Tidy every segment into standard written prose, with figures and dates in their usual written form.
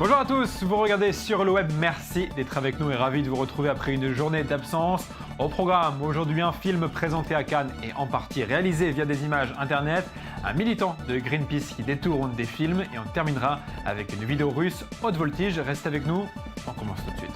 Bonjour à tous, vous regardez sur le web, merci d'être avec nous et ravi de vous retrouver après une journée d'absence. Au programme, aujourd'hui un film présenté à Cannes et en partie réalisé via des images internet, un militant de Greenpeace qui détourne des films et on terminera avec une vidéo russe haute voltige. Reste avec nous, on commence tout de suite.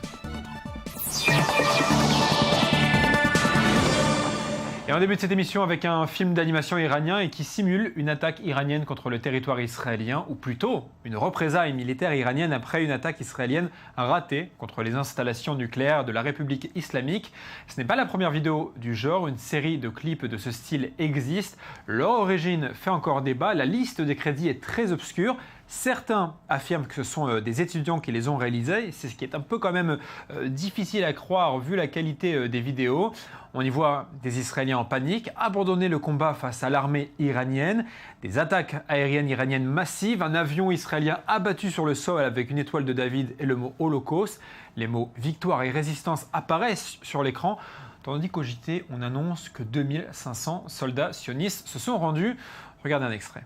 Et on débute cette émission avec un film d'animation iranien et qui simule une attaque iranienne contre le territoire israélien, ou plutôt une représaille militaire iranienne après une attaque israélienne ratée contre les installations nucléaires de la République islamique. Ce n'est pas la première vidéo du genre, une série de clips de ce style existe. Leur origine fait encore débat, la liste des crédits est très obscure. Certains affirment que ce sont des étudiants qui les ont réalisés, c'est ce qui est un peu quand même difficile à croire vu la qualité des vidéos. On y voit des Israéliens en panique, abandonner le combat face à l'armée iranienne, des attaques aériennes iraniennes massives, un avion israélien abattu sur le sol avec une étoile de David et le mot Holocauste. Les mots victoire et résistance apparaissent sur l'écran, tandis qu'au JT, on annonce que 2500 soldats sionistes se sont rendus. Regardez un extrait.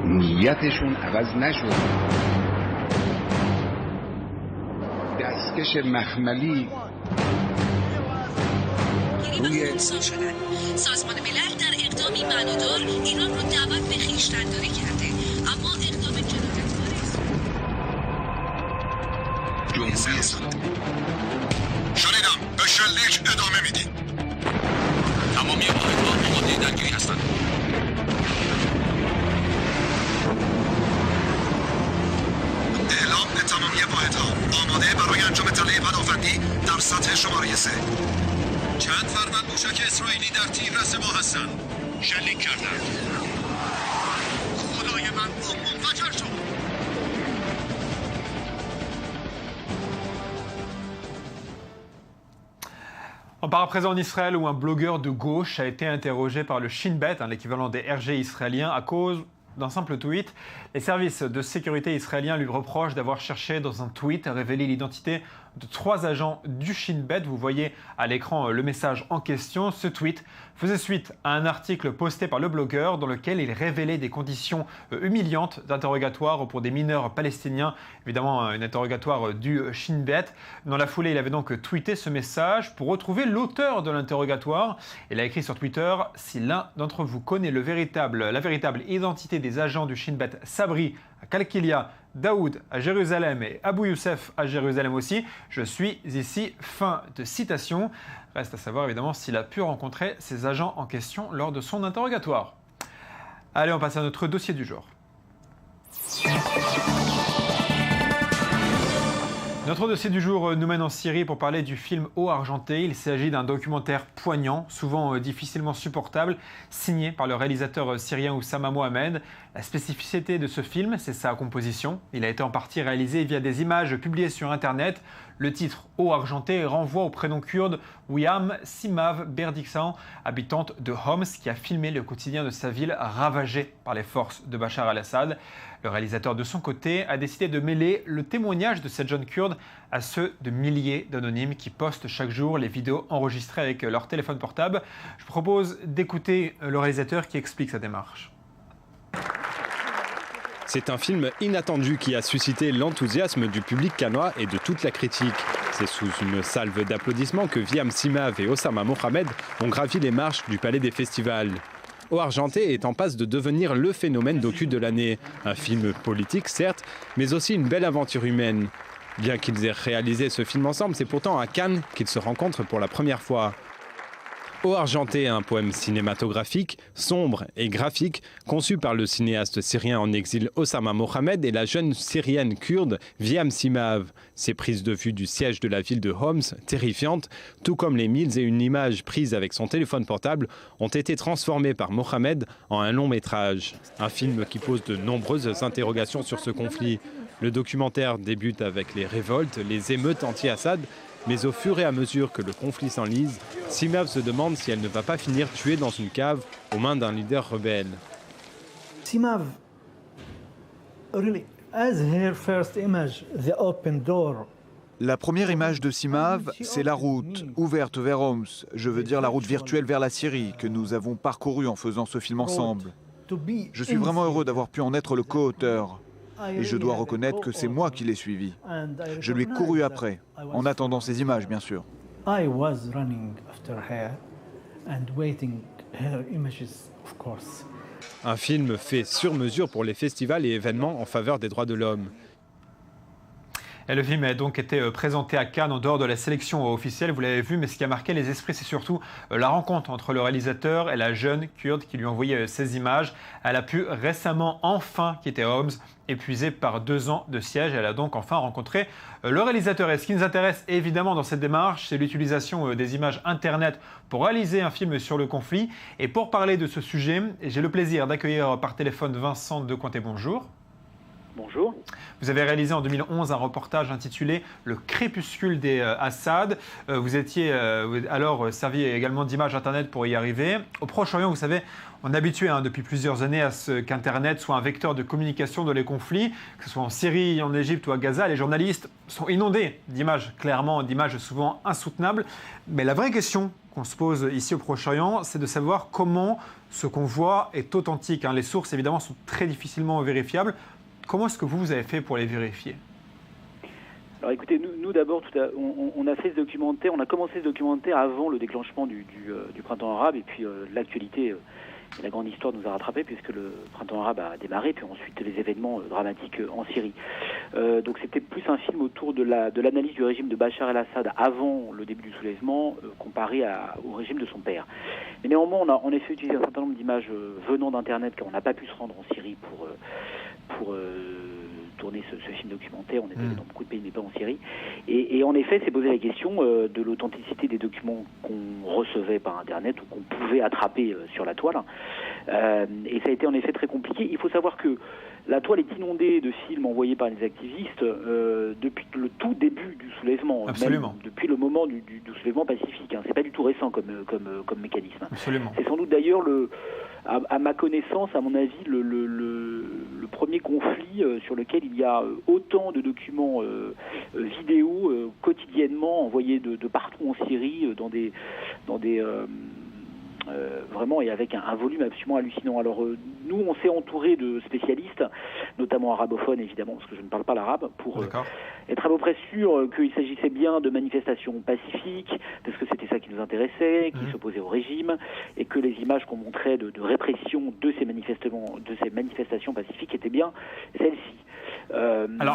نیتشون عوض نشد دستکش مخملی روی شدن سازمان ملل در اقدامی معنادار ایران رو دعوت به خویشتنداری کرده اما اقدام جنایتکار جمهوری اسلامی شنیدم به شلیک ادامه میدید تمامی واحدها آماده درگیری هستند اعلام به تمامی واحدها آماده برای انجام طلای پدافندی در سطح شماره 3 چند فروند موشک اسرائیلی در تیررس ما هستند شلیک کردند خدای من بمب منفجر شد On part à présent en Israël où un blogueur de gauche a été interrogé par le Shin Bet, l'équivalent des RG israéliens, à cause d'un simple tweet. Les services de sécurité israéliens lui reprochent d'avoir cherché dans un tweet à révéler l'identité de 3 agents du Shin Bet. Vous voyez à l'écran le message en question. Ce tweet faisait suite à un article posté par le blogueur dans lequel il révélait des conditions humiliantes d'interrogatoire pour des mineurs palestiniens. Évidemment, un interrogatoire du Shin Bet. Dans la foulée, il avait donc tweeté ce message pour retrouver l'auteur de l'interrogatoire. Il a écrit sur Twitter « Si l'un d'entre vous connaît la véritable identité des agents du Shin Bet, Sabri à Kalkilia, Daoud à Jérusalem et Abou Youssef à Jérusalem aussi, je suis ici. » Fin de citation. Reste à savoir évidemment s'il a pu rencontrer ces agents en question lors de son interrogatoire. Allez, on passe à notre dossier du jour. Notre dossier du jour nous mène en Syrie pour parler du film Eau argentée. Il s'agit d'un documentaire poignant, souvent difficilement supportable, signé par le réalisateur syrien Oussama Mohamed. La spécificité de ce film, c'est sa composition. Il a été en partie réalisé via des images publiées sur Internet. Le titre Eau argentée renvoie au prénom kurde Wiyam Simav Berdiksan, habitante de Homs, qui a filmé le quotidien de sa ville ravagée par les forces de Bachar al-Assad. Le réalisateur, de son côté, a décidé de mêler le témoignage de cette jeune kurde à ceux de milliers d'anonymes qui postent chaque jour les vidéos enregistrées avec leur téléphone portable. Je vous propose d'écouter le réalisateur qui explique sa démarche. C'est un film inattendu qui a suscité l'enthousiasme du public cannois et de toute la critique. C'est sous une salve d'applaudissements que Wiyam Simav et Oussama Mohamed ont gravi les marches du Palais des Festivals. Eau argentée est en passe de devenir le phénomène docu de l'année. Un film politique, certes, mais aussi une belle aventure humaine. Bien qu'ils aient réalisé ce film ensemble, c'est pourtant à Cannes qu'ils se rencontrent pour la première fois. Eau argentée, un poème cinématographique, sombre et graphique, conçu par le cinéaste syrien en exil Oussama Mohamed et la jeune syrienne kurde Wiyam Simav. Ces prises de vue du siège de la ville de Homs, terrifiantes, tout comme les 1001 images prises avec son téléphone portable, ont été transformées par Mohamed en un long métrage. Un film qui pose de nombreuses interrogations sur ce conflit. Le documentaire débute avec les révoltes, les émeutes anti-Assad, mais au fur et à mesure que le conflit s'enlise, Simav se demande si elle ne va pas finir tuée dans une cave aux mains d'un leader rebelle. Simav, really, as her first image, the open door. La première image de Simav, c'est la route ouverte vers Homs, je veux dire la route virtuelle vers la Syrie que nous avons parcourue en faisant ce film ensemble. Je suis vraiment heureux d'avoir pu en être le co-auteur. Et je dois reconnaître que c'est moi qui l'ai suivi. Je lui ai couru après, en attendant ces images, bien sûr. I was running after her and waiting her images, of course. Un film fait sur mesure pour les festivals et événements en faveur des droits de l'homme. Et le film a donc été présenté à Cannes en dehors de la sélection officielle, vous l'avez vu, mais ce qui a marqué les esprits, c'est surtout la rencontre entre le réalisateur et la jeune kurde qui lui a envoyé ces images. Elle a pu récemment enfin quitter Homs, épuisée par 2 ans de siège. Elle a donc enfin rencontré le réalisateur. Et ce qui nous intéresse évidemment dans cette démarche, c'est l'utilisation des images Internet pour réaliser un film sur le conflit. Et pour parler de ce sujet, j'ai le plaisir d'accueillir par téléphone Vincent Decointet. Bonjour. Bonjour. Vous avez réalisé en 2011 un reportage intitulé « Le crépuscule des Assad ». Vous étiez alors servi également d'images Internet pour y arriver. Au Proche-Orient, vous savez, on est habitué depuis plusieurs années à ce qu'Internet soit un vecteur de communication dans les conflits, que ce soit en Syrie, en Égypte ou à Gaza. Les journalistes sont inondés d'images, clairement, d'images souvent insoutenables. Mais la vraie question qu'on se pose ici au Proche-Orient, c'est de savoir comment ce qu'on voit est authentique. Les sources, évidemment, sont très difficilement vérifiables. Comment est-ce que vous avez fait pour les vérifier? Alors écoutez, nous d'abord, on a fait ce documentaire, on a commencé ce documentaire avant le déclenchement du printemps arabe, et puis l'actualité et la grande histoire nous a rattrapés puisque le printemps arabe a démarré, puis ensuite les événements dramatiques en Syrie. Donc c'était plus un film autour de l'analyse du régime de Bachar el-Assad avant le début du soulèvement, comparé au régime de son père. Mais néanmoins, on a en effet utilisé un certain nombre d'images venant d'Internet, car on n'a pas pu se rendre en Syrie pour tourner ce film documentaire. On est allé dans beaucoup de pays, mais pas en Syrie. Et en effet, c'est posé la question de l'authenticité des documents qu'on recevait par Internet ou qu'on pouvait attraper sur la toile. Et ça a été en effet très compliqué. Il faut savoir que la toile est inondée de films envoyés par les activistes depuis le tout début du soulèvement. Absolument. Même depuis le moment du soulèvement pacifique. C'est pas du tout récent comme mécanisme. Absolument. C'est sans doute d'ailleurs à ma connaissance, à mon avis, le premier conflit sur lequel il y a autant de documents vidéo quotidiennement envoyés de partout en Syrie dans des vraiment, et avec un volume absolument hallucinant. Alors nous, on s'est entouré de spécialistes, notamment arabophones évidemment, parce que je ne parle pas l'arabe, pour être à peu près sûr qu'il s'agissait bien de manifestations pacifiques, parce que c'était ça qui nous intéressait, qui s'opposait au régime, et que les images qu'on montrait de répression de ces manifestations pacifiques étaient bien celles-ci.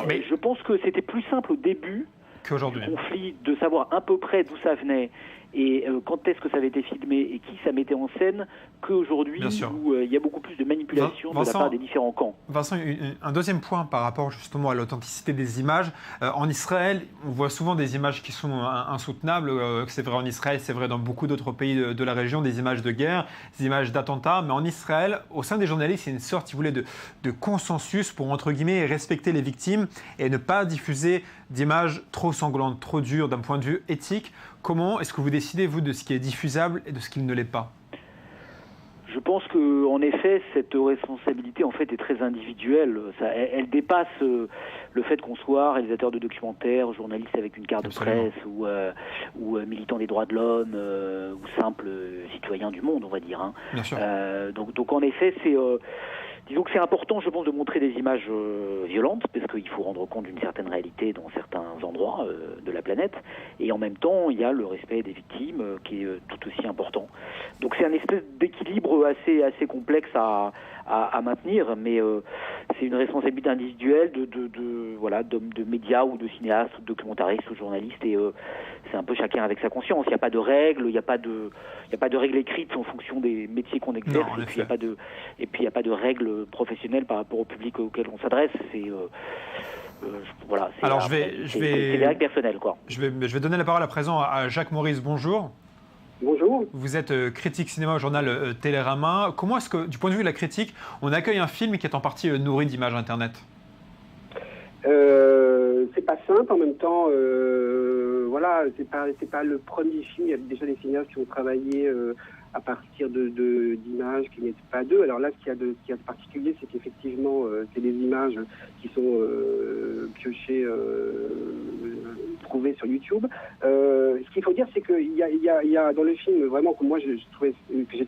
Mais je pense que c'était plus simple au début du conflit de savoir à peu près d'où ça venait et quand est-ce que ça avait été filmé et qui ça mettait en scène qu'aujourd'hui où il y a beaucoup plus de manipulation de la part des différents camps. Vincent, un deuxième point par rapport justement à l'authenticité des images. En Israël, on voit souvent des images qui sont insoutenables. C'est vrai en Israël, c'est vrai dans beaucoup d'autres pays de la région, des images de guerre, des images d'attentats. Mais en Israël, au sein des journalistes, il y a une sorte, si vous voulez, de consensus pour, entre guillemets, respecter les victimes et ne pas diffuser d'images trop sanglantes, trop dures d'un point de vue éthique. Comment est-ce que vous décidez, vous, de ce qui est diffusable et de ce qui ne l'est pas? Je pense qu'en effet, cette responsabilité en fait est très individuelle. Elle dépasse le fait qu'on soit réalisateur de documentaires, journaliste avec une carte de presse ou militant des droits de l'homme ou simple citoyen du monde, on va dire. Bien sûr. Donc en effet, disons que c'est important, je pense, de montrer des images violentes, parce qu'il faut rendre compte d'une certaine réalité dans certains endroits de la planète. Et en même temps, il y a le respect des victimes qui est tout aussi important. Donc c'est un espèce d'équilibre assez complexe à maintenir, mais c'est une responsabilité individuelle de médias ou de cinéastes, ou de documentaristes ou de journalistes, et c'est un peu chacun avec sa conscience. Il n'y a pas de règles, il n'y a pas de règles écrites en fonction des métiers qu'on exerce, et puis il n'y a pas de règles professionnelles par rapport au public auquel on s'adresse. Alors c'est des règles personnelles, quoi. Je vais donner la parole à présent à Jacques Maurice. Bonjour. Bonjour. Vous êtes critique cinéma au journal Télérama. Comment est-ce que, du point de vue de la critique, on accueille un film qui est en partie nourri d'images Internet? c'est pas simple, en même temps, voilà, c'est pas le premier film. Il y a déjà des cinéastes qui ont travaillé à partir d'images qui n'étaient pas d'eux. Alors là, ce qu'il y a de particulier, c'est qu'effectivement, c'est des images qui sont piochées, trouvées sur YouTube. Ce qu'il faut dire, c'est qu'il y a dans le film, vraiment, que moi j'ai trouvé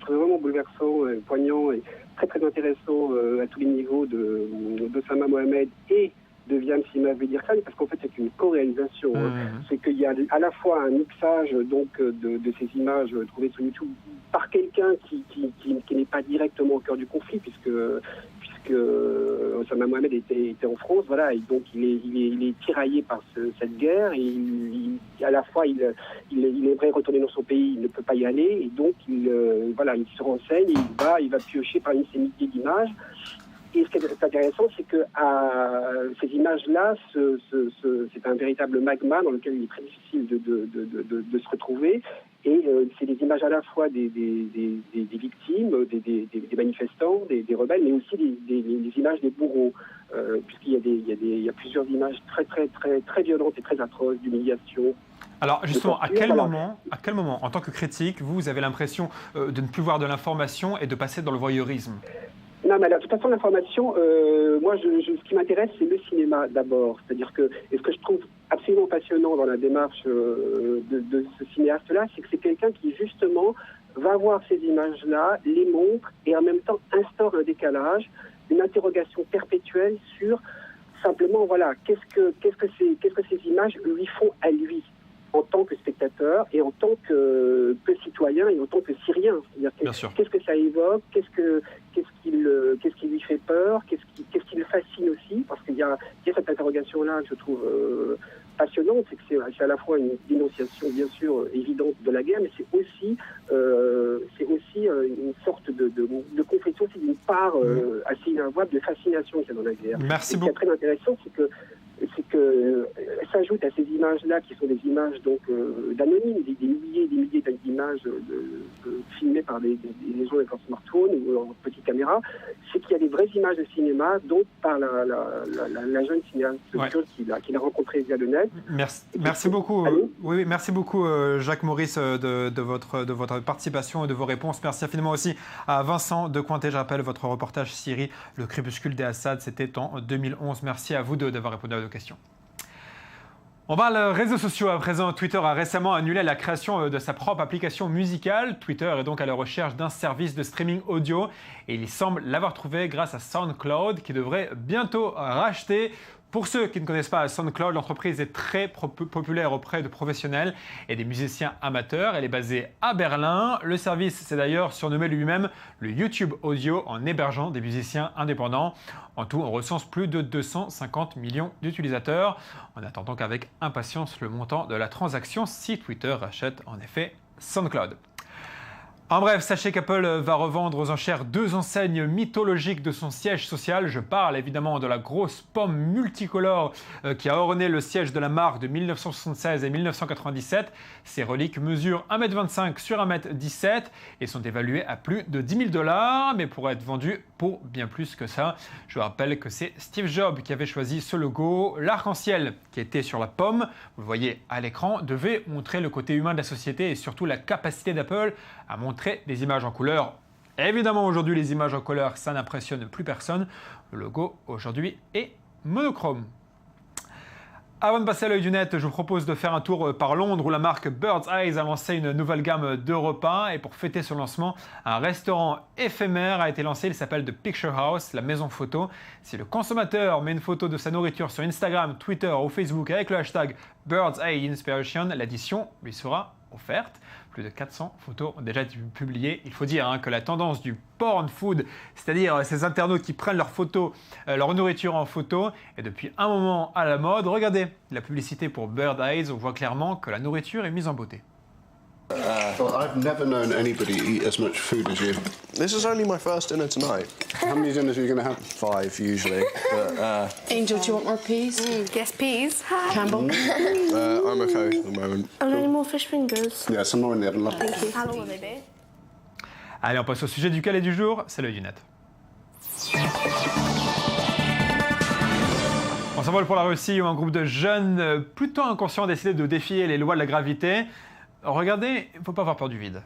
vraiment bouleversant, poignant et très très intéressant à tous les niveaux d'Osama Mohamed et de Viam Sima Vedirkhan, parce qu'en fait c'est une co-réalisation. C'est qu'il y a à la fois un mixage donc de ces images trouvées sur YouTube par quelqu'un qui n'est pas directement au cœur du conflit, puisque Osama Mohamed était en France, voilà, et donc il est tiraillé par cette guerre, et à la fois il aimerait retourner dans son pays, il ne peut pas y aller, et donc il se renseigne, il va piocher parmi ces milliers d'images. Et ce qui est intéressant, c'est que ces images-là, c'est un véritable magma dans lequel il est très difficile de se retrouver. Et c'est des images à la fois des victimes, des manifestants, des rebelles, mais aussi des images des bourreaux, puisqu'il y a plusieurs images très très très très violentes et très atroces d'humiliation. Alors justement, à quel moment, en tant que critique, vous avez l'impression de ne plus voir de l'information et de passer dans le voyeurisme ? Non, mais de toute façon, l'information, moi, ce qui m'intéresse, c'est le cinéma d'abord. C'est-à-dire que, et ce que je trouve absolument passionnant dans la démarche de ce cinéaste-là, c'est que c'est quelqu'un qui, justement, va voir ces images-là, les montre, et en même temps instaure un décalage, une interrogation perpétuelle sur, simplement, voilà, qu'est-ce que ces images lui font à lui, en tant que spectateur et en tant que citoyen et en tant que Syrien. C'est-à-dire qu'est-ce que ça évoque, qu'est-ce qui lui fait peur, qu'est-ce qui le fascine aussi, parce qu'il y a cette interrogation-là que je trouve passionnante, c'est que c'est à la fois une dénonciation bien sûr évidente de la guerre, mais c'est aussi une sorte de confession, c'est d'une part assez inavouable de fascination qu'il y a dans la guerre. Merci beaucoup. Ce qui est très intéressant, c'est que s'ajoute à ces images-là, qui sont des images donc d'anonymes, des milliers et des milliers d'images filmées par des gens avec leur smartphone ou leur petite caméra, c'est qu'il y a des vraies images de cinéma, donc par la jeune cinéaste qu'il a rencontrée via le net. Merci beaucoup. Oui, merci beaucoup Jacques Maurice de votre participation et de vos réponses. Merci infiniment aussi à Vincent de Cointet. Je rappelle votre reportage Syrie, le crépuscule des Assad, c'était en 2011. Merci à vous deux d'avoir répondu à nos questions. On parle réseaux sociaux à présent. Twitter a récemment annulé la création de sa propre application musicale. Twitter est donc à la recherche d'un service de streaming audio et il semble l'avoir trouvé grâce à SoundCloud qui devrait bientôt racheter. Pour ceux qui ne connaissent pas SoundCloud, l'entreprise est très populaire auprès de professionnels et des musiciens amateurs. Elle est basée à Berlin. Le service s'est d'ailleurs surnommé lui-même le YouTube Audio en hébergeant des musiciens indépendants. En tout, on recense plus de 250 millions d'utilisateurs. On attend donc avec impatience le montant de la transaction si Twitter rachète en effet SoundCloud. En bref, sachez qu'Apple va revendre aux enchères 2 enseignes mythologiques de son siège social. Je parle évidemment de la grosse pomme multicolore qui a orné le siège de la marque de 1976 et 1997. Ces reliques mesurent 1,25 m sur 1,17 m et sont évaluées à plus de 10 000 $, mais pourraient être vendues pour bien plus que ça. Je vous rappelle que c'est Steve Jobs qui avait choisi ce logo. L'arc-en-ciel qui était sur la pomme, vous le voyez à l'écran, devait montrer le côté humain de la société et surtout la capacité d'Apple à montrer des images en couleur. Évidemment, aujourd'hui, les images en couleur, ça n'impressionne plus personne. Le logo, aujourd'hui, est monochrome. Avant de passer à l'œil du net, je vous propose de faire un tour par Londres où la marque Bird's Eyes a lancé une nouvelle gamme de repas. Et pour fêter ce lancement, un restaurant éphémère a été lancé. Il s'appelle The Picture House, la maison photo. Si le consommateur met une photo de sa nourriture sur Instagram, Twitter ou Facebook avec le hashtag Bird's Eye Inspiration, l'addition lui sera offerte. Plus de 400 photos ont déjà été publiées. Il faut dire que la tendance du porn food, c'est-à-dire ces internautes qui prennent leurs photos, leur nourriture en photo, est depuis un moment à la mode. Regardez la publicité pour Bird's Eyes, on voit clairement que la nourriture est mise en beauté. Well, I've never known anybody eat as much food as you. This is only my first dinner tonight. How many dinners are you going to have? 5 usually. But, Angel, do you want more peas? Yes, peas. Campbell? I'm okay at the moment. And any more fish fingers? Yeah, some more in the oven. Love. Thank you. How long will they be? Allez, on passe au sujet duquel et du jour, c'est l'œil du net. On s'envole pour la Russie où un groupe de jeunes plutôt inconscients a décidé de défier les lois de la gravité. Regardez, il ne faut pas avoir peur du vide.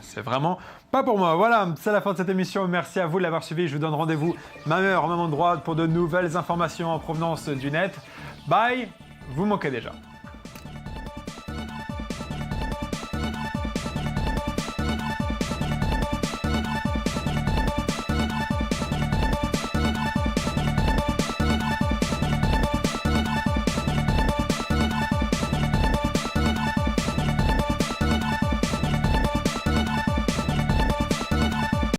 C'est vraiment pas pour moi. Voilà, c'est la fin de cette émission. Merci à vous de l'avoir suivi. Je vous donne rendez-vous même heure, au même endroit pour de nouvelles informations en provenance du net. Bye, vous manquez déjà.